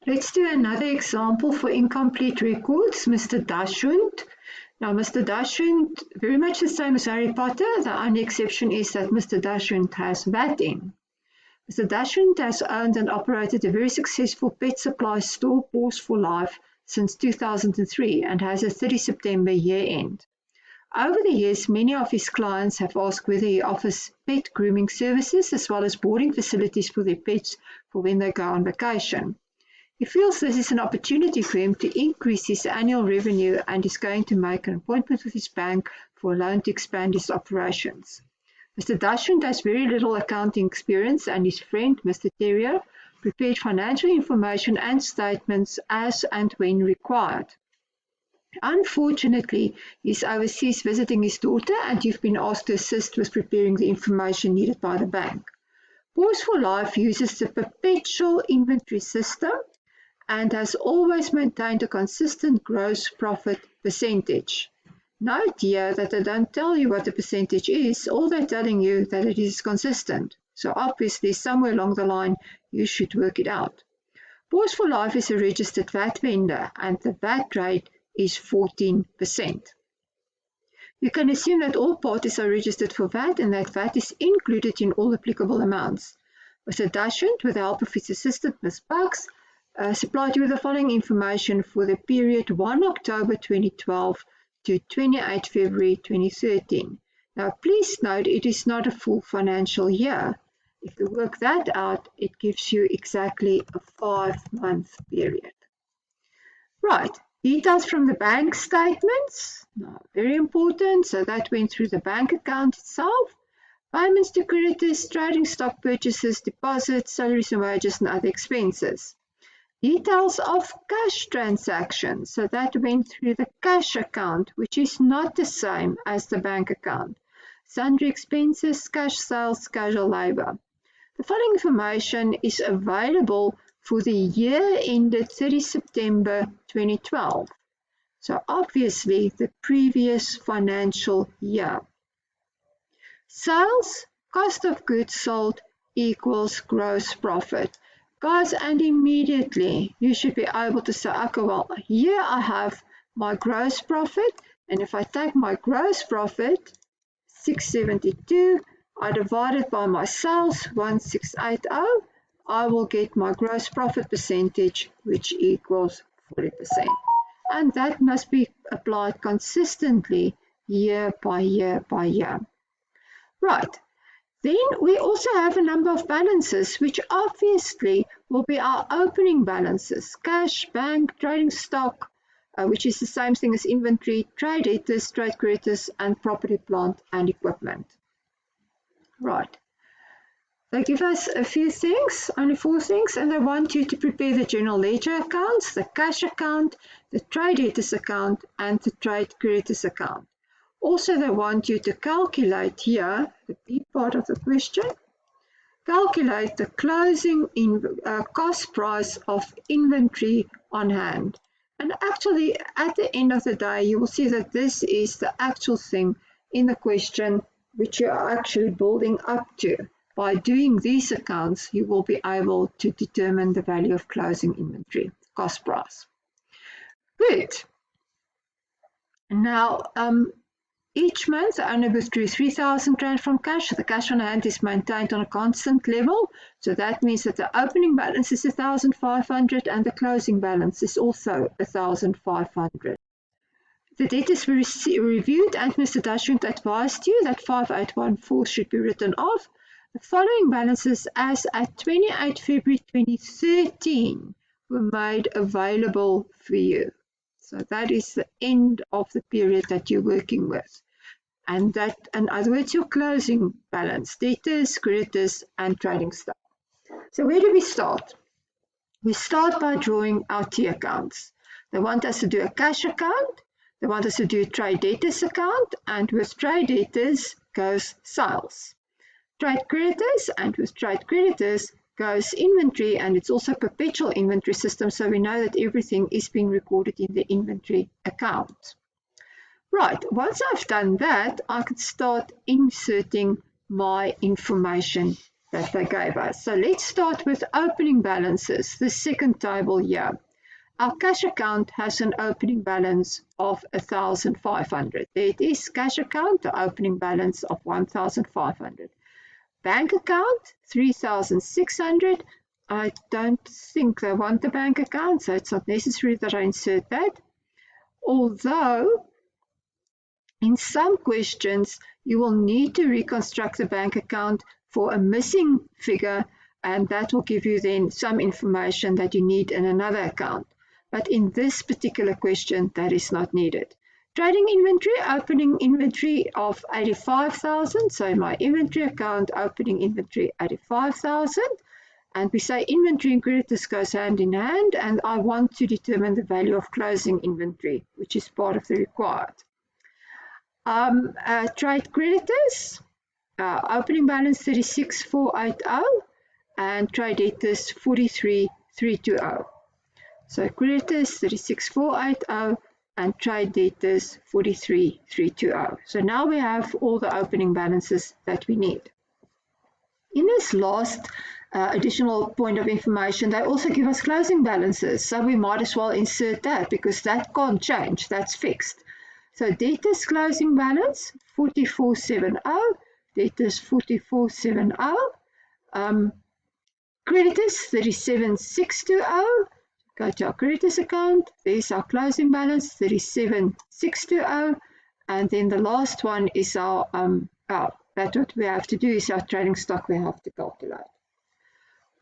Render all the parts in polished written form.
Let's do another example for incomplete records, Mr. Daschund. Now, Mr. Daschund, very much the same as Harry Potter. The only exception is that Mr. Daschund has VAT in. Mr. Daschund has owned and operated a very successful pet supply store, Paws for Life, since 2003 and has a 30 September year end. Over the years, many of his clients have asked whether he offers pet grooming services as well as boarding facilities for their pets for when they go on vacation. He feels this is an opportunity for him to increase his annual revenue and is going to make an appointment with his bank for a loan to expand his operations. Mr. Daschund has very little accounting experience and his friend, Mr. Terrier, prepared financial information and statements as and when required. Unfortunately, he is overseas visiting his daughter and you've been asked to assist with preparing the information needed by the bank. Paws for Life uses the perpetual inventory system and has always maintained a consistent gross profit percentage. Note here that they don't tell you what the percentage is, all they're telling you that it is consistent. So obviously somewhere along the line you should work it out. Paws for Life is a registered VAT vendor and the VAT rate is 14%. You can assume that all parties are registered for VAT and that VAT is included in all applicable amounts. Mr. Daschund, with the help of his assistant Ms. Bucks, supplied you with the following information for the period 1 October 2012 to 28 February 2013. Now please note it is not a full financial year. If you work that out, it gives you exactly a 5-month period. Right, details from the bank statements. Now, very important, so that went through the bank account itself. Payments to creditors, trading stock purchases, deposits, salaries and wages and other expenses. Details of cash transactions, so that went through the cash account, which is not the same as the bank account. Sundry expenses, cash sales, casual labor. The following information is available for the year ended 30 September 2012. So obviously the previous financial year. Sales, cost of goods sold equals gross profit. Guys, and immediately you should be able to say, okay, well, here I have my gross profit, and if I take my gross profit, 672, I divide it by my sales, 1680, I will get my gross profit percentage, which equals 40%. And that must be applied consistently year by year by year. Right. Then we also have a number of balances, which obviously will be our opening balances. Cash, bank, trading stock, which is the same thing as inventory, trade debtors, trade creditors, and property, plant, and equipment. Right. They give us a few things, only 4 things, and they want you to prepare the general ledger accounts, the cash account, the trade debtors account, and the trade creditors account. Also, they want you to calculate here, the B part of the question, calculate the closing cost price of inventory on hand. And actually, at the end of the day, you will see that this is the actual thing in the question which you are actually building up to. By doing these accounts, you will be able to determine the value of closing inventory, cost price. Good. Now, each month, the owner withdrew 3,000 Rand from cash. The cash on hand is maintained on a constant level. So that means that the opening balance is 1,500 and the closing balance is also 1,500. The debtors were reviewed and Mr. Daschund advised you that 5814 should be written off. The following balances as at 28 February 2013 were made available for you. So that is the end of the period that you're working with. And that, in other words, your closing balance, debtors, creditors, and trading stock. So where do we start? We start by drawing our T accounts. They want us to do a cash account. They want us to do a trade debtors account. And with trade debtors goes sales. Trade creditors, and with trade creditors goes inventory, and it's also a perpetual inventory system, so we know that everything is being recorded in the inventory account. Right, once I've done that, I can start inserting my information that they gave us. So let's start with opening balances, the second table here. Our cash account has an opening balance of 1,500. There it is, cash account, the opening balance of 1,500. Bank account, 3,600. I don't think they want the bank account, so it's not necessary that I insert that. Although, in some questions, you will need to reconstruct the bank account for a missing figure, and that will give you then some information that you need in another account. But in this particular question, that is not needed. Trading inventory, opening inventory of 85,000. So in my inventory account, opening inventory 85,000. And we say inventory and creditors goes hand in hand, and I want to determine the value of closing inventory, which is part of the required. Trade creditors, opening balance 36,480 and trade debtors 43,320. So creditors 36,480 and trade debtors 43,320. So now we have all the opening balances that we need. In this last additional point of information, they also give us closing balances. So we might as well insert that because that can't change, that's fixed. So debtors closing balance 44,780, debtors 44,780, creditors 37,620. Go to our creditors account, there's our closing balance 37,620, and then the last one is our that's what we have to do, is our trading stock we have to calculate.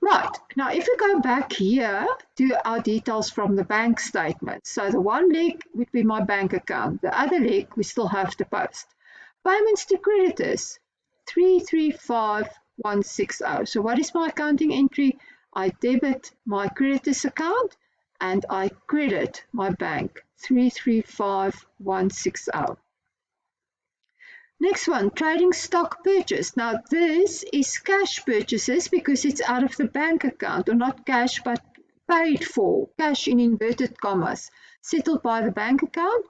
Right, now if we go back here to our details from the bank statement, so the one leg would be my bank account, the other leg we still have to post. Payments to creditors 335,160. So what is my accounting entry? I debit my creditors account and I credit my bank 335,160. Next one, trading stock purchase. Now this is cash purchases because it's out of the bank account, or not cash but paid for, cash in inverted commas, settled by the bank account,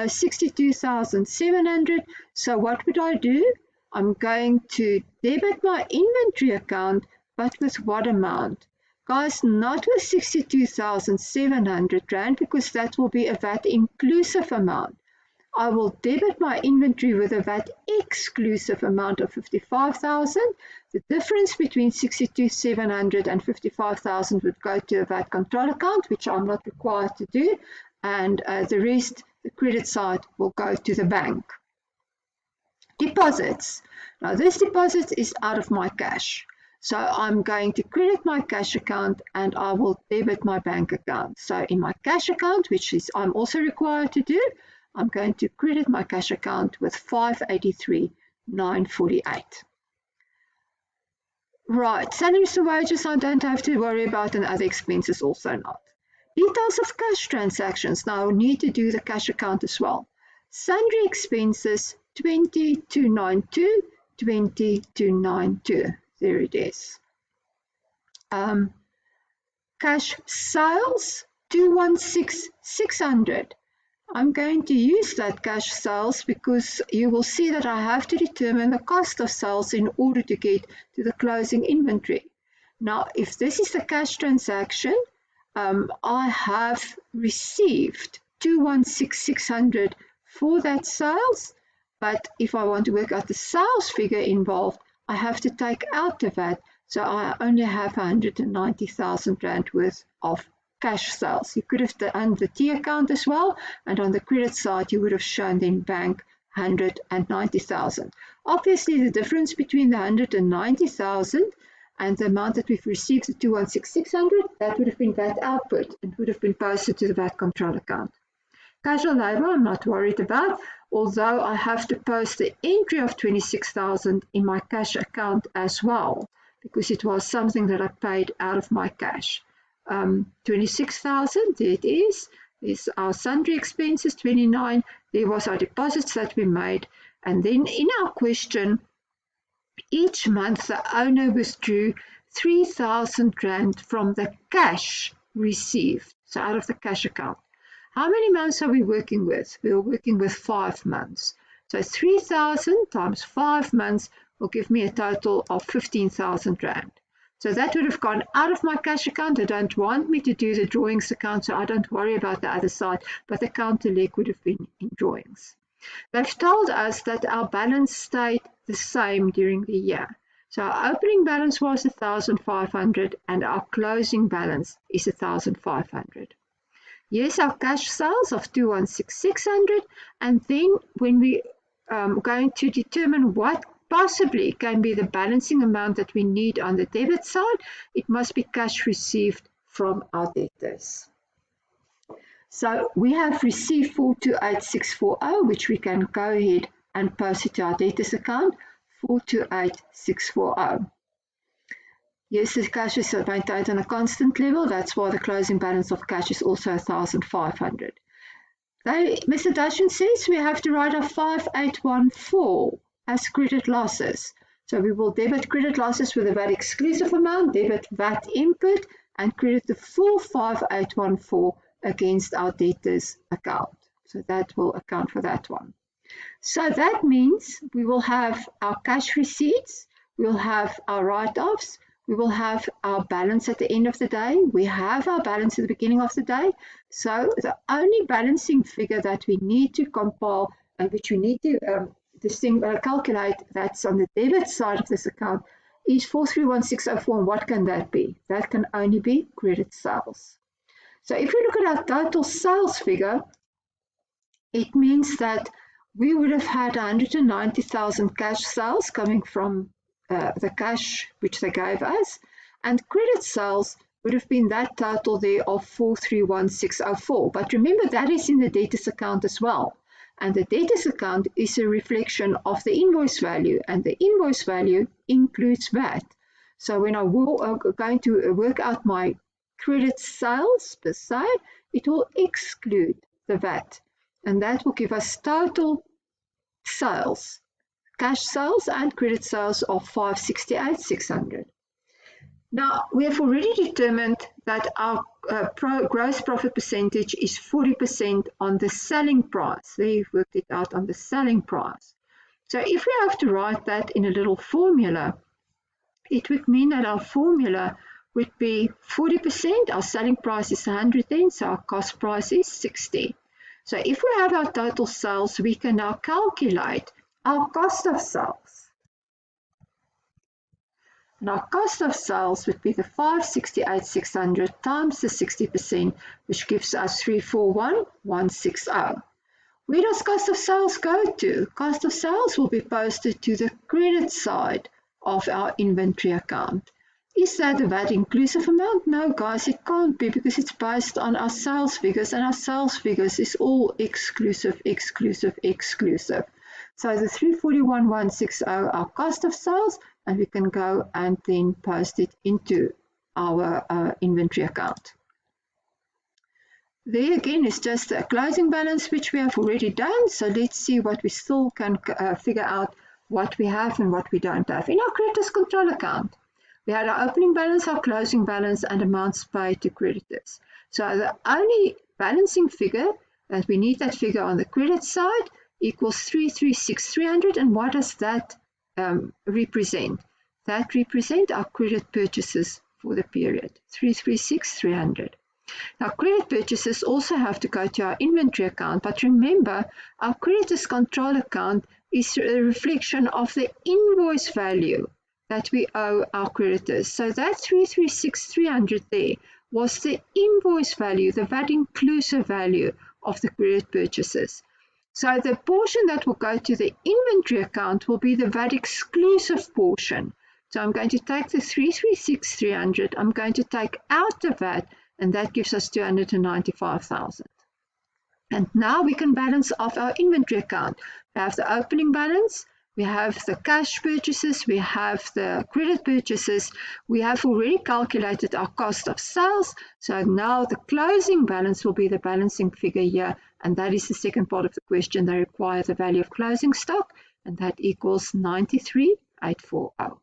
62,700. So what would I do? I'm going to debit my inventory account, but with what amount? Guys, not with 62,700 Rand, because that will be a VAT inclusive amount. I will debit my inventory with a VAT exclusive amount of 55,000. The difference between 62,700 and 55,000 would go to a VAT control account, which I'm not required to do, and the rest, the credit side, will go to the bank. Deposits. Now this deposit is out of my cash. So I'm going to credit my cash account and I will debit my bank account. So in my cash account, which is I'm also required to do, I'm going to credit my cash account with 583,948. Right, salaries and wages I don't have to worry about, and other expenses also not. Details of cash transactions. Now I need to do the cash account as well. Sundry expenses 20,292, 20,292. There it is. Cash sales 216,600. I'm going to use that cash sales because you will see that I have to determine the cost of sales in order to get to the closing inventory. Now, if this is the cash transaction, I have received 216,600 for that sales, but if I want to work out the sales figure involved, I have to take out the VAT, so I only have 190,000 Rand worth of cash sales. You could have done the T account as well, and on the credit side you would have shown then bank 190,000. Obviously the difference between the 190,000 and the amount that we've received, the 216,600, that would have been VAT output and would have been posted to the VAT control account. Casual labour I'm not worried about, although I have to post the entry of 26,000 in my cash account as well, because it was something that I paid out of my cash. 26,000, there it is. There's our sundry expenses, 29. There was our deposits that we made. And then in our question, each month the owner withdrew 3,000 Rand from the cash received, so out of the cash account. How many months are we working with? We are working with 5 months. So 3,000 times 5 months will give me a total of 15,000 Rand. So that would have gone out of my cash account. They don't want me to do the drawings account, so I don't worry about the other side, but the counter leg would have been in drawings. They've told us that our balance stayed the same during the year. So our opening balance was 1,500 and our closing balance is 1,500. Yes, our cash sales of 216,600, and then when we going to determine what possibly can be the balancing amount that we need on the debit side, it must be cash received from our debtors. So we have received 428,640, which we can go ahead and post it to our debtors account, 428,640. Yes, the cash is maintained on a constant level. That's why the closing balance of cash is also 1,500. Mr. Daschund says we have to write our 5814 as credit losses. So we will debit credit losses with a VAT exclusive amount, debit VAT input, and credit the full 5814 against our debtors account. So that will account for that one. So that means we will have our cash receipts, we'll have our write-offs, we will have our balance at the end of the day. We have our balance at the beginning of the day. So the only balancing figure that we need to compile and which we need to calculate that's on the debit side of this account is 431,604. And what can that be? That can only be credit sales. So if we look at our total sales figure, it means that we would have had 190,000 cash sales coming from the cash which they gave us, and credit sales would have been that total there of 431,604. But remember, that is in the debtors account as well, and the debtors account is a reflection of the invoice value, and the invoice value includes VAT. So when I'm going to work out my credit sales per se, it will exclude the VAT, and that will give us total sales, cash sales and credit sales of 568,600. Now, we have already determined that our gross profit percentage is 40% on the selling price. There you've worked it out on the selling price. So if we have to write that in a little formula, it would mean that our formula would be 40%, our selling price is 100 then, so our cost price is 60. So if we have our total sales, we can now calculate our cost of sales. And our cost of sales would be the 568,600 times the 60%, which gives us 341,160. Where does cost of sales go to? Cost of sales will be posted to the credit side of our inventory account. Is that a VAT inclusive amount? No, guys, it can't be because it's based on our sales figures, and our sales figures is all exclusive. So the 341,160 our cost of sales, and we can go and then post it into our inventory account. There again is just a closing balance which we have already done. So let's see what we still can figure out what we have and what we don't have. In our creditors control account, we had our opening balance, our closing balance, and amounts paid to creditors. So the only balancing figure that we need, that figure on the credit side, equals 336,300. And what does that represent? That represents our credit purchases for the period, 336,300. Now, credit purchases also have to go to our inventory account, but remember, our creditors control account is a reflection of the invoice value that we owe our creditors. So that 336,300 there was the invoice value, the VAT inclusive value of the credit purchases. So the portion that will go to the inventory account will be the VAT exclusive portion. So I'm going to take the 336,300, I'm going to take out the VAT, and that gives us 295,000. And now we can balance off our inventory account. We have the opening balance, we have the cash purchases, we have the credit purchases, we have already calculated our cost of sales. So now the closing balance will be the balancing figure here, and that is the second part of the question. They require the value of closing stock, and that equals 93,840.